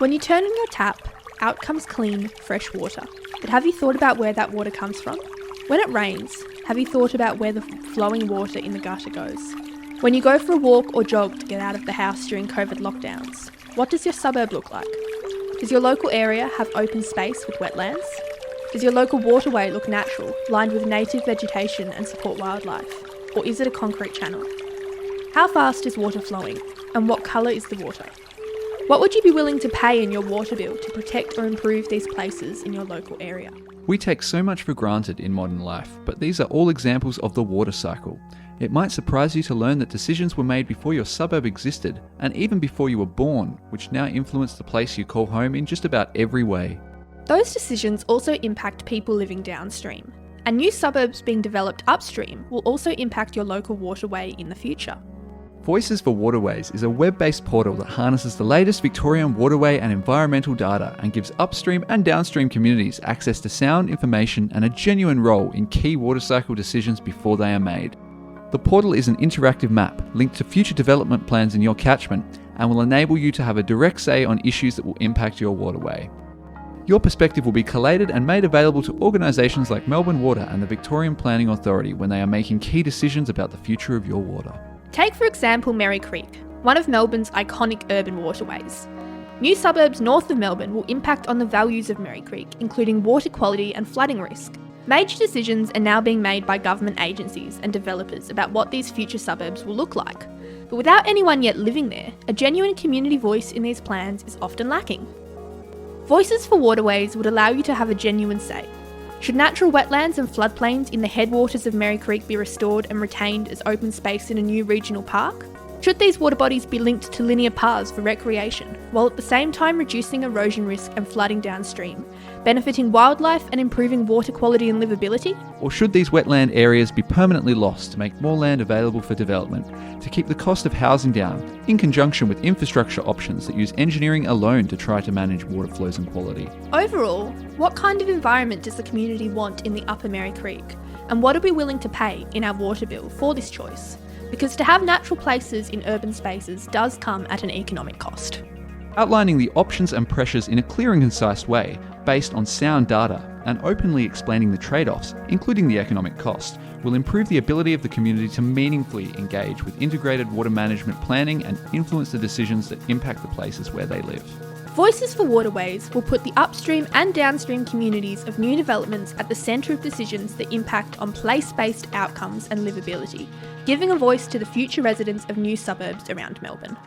When you turn on your tap, out comes clean, fresh water. But have you thought about where that water comes from? When it rains, have you thought about where the flowing water in the gutter goes? When you go for a walk or jog to get out of the house during COVID lockdowns, what does your suburb look like? Does your local area have open space with wetlands? Does your local waterway look natural, lined with native vegetation and support wildlife? Or is it a concrete channel? How fast is water flowing? And what colour is the water? What would you be willing to pay in your water bill to protect or improve these places in your local area? We take so much for granted in modern life, but these are all examples of the water cycle. It might surprise you to learn that decisions were made before your suburb existed, and even before you were born, which now influence the place you call home in just about every way. Those decisions also impact people living downstream, and new suburbs being developed upstream will also impact your local waterway in the future. Voices for Waterways is a web-based portal that harnesses the latest Victorian waterway and environmental data and gives upstream and downstream communities access to sound information and a genuine role in key water cycle decisions before they are made. The portal is an interactive map linked to future development plans in your catchment and will enable you to have a direct say on issues that will impact your waterway. Your perspective will be collated and made available to organisations like Melbourne Water and the Victorian Planning Authority when they are making key decisions about the future of your water. Take for example Merri Creek, one of Melbourne's iconic urban waterways. New suburbs north of Melbourne will impact on the values of Merri Creek, including water quality and flooding risk. Major decisions are now being made by government agencies and developers about what these future suburbs will look like. But without anyone yet living there, a genuine community voice in these plans is often lacking. Voices for Waterways would allow you to have a genuine say. Should natural wetlands and floodplains in the headwaters of Merri Creek be restored and retained as open space in a new regional park? Should these water bodies be linked to linear paths for recreation, while at the same time reducing erosion risk and flooding downstream, benefiting wildlife and improving water quality and livability? Or should these wetland areas be permanently lost to make more land available for development, to keep the cost of housing down, in conjunction with infrastructure options that use engineering alone to try to manage water flows and quality? Overall, what kind of environment does the community want in the Upper Merri Creek? And what are we willing to pay in our water bill for this choice? Because to have natural places in urban spaces does come at an economic cost. Outlining the options and pressures in a clear and concise way, based on sound data, and openly explaining the trade-offs, including the economic cost, will improve the ability of the community to meaningfully engage with integrated water management planning and influence the decisions that impact the places where they live. Voices for Waterways will put the upstream and downstream communities of new developments at the centre of decisions that impact on place-based outcomes and livability, giving a voice to the future residents of new suburbs around Melbourne.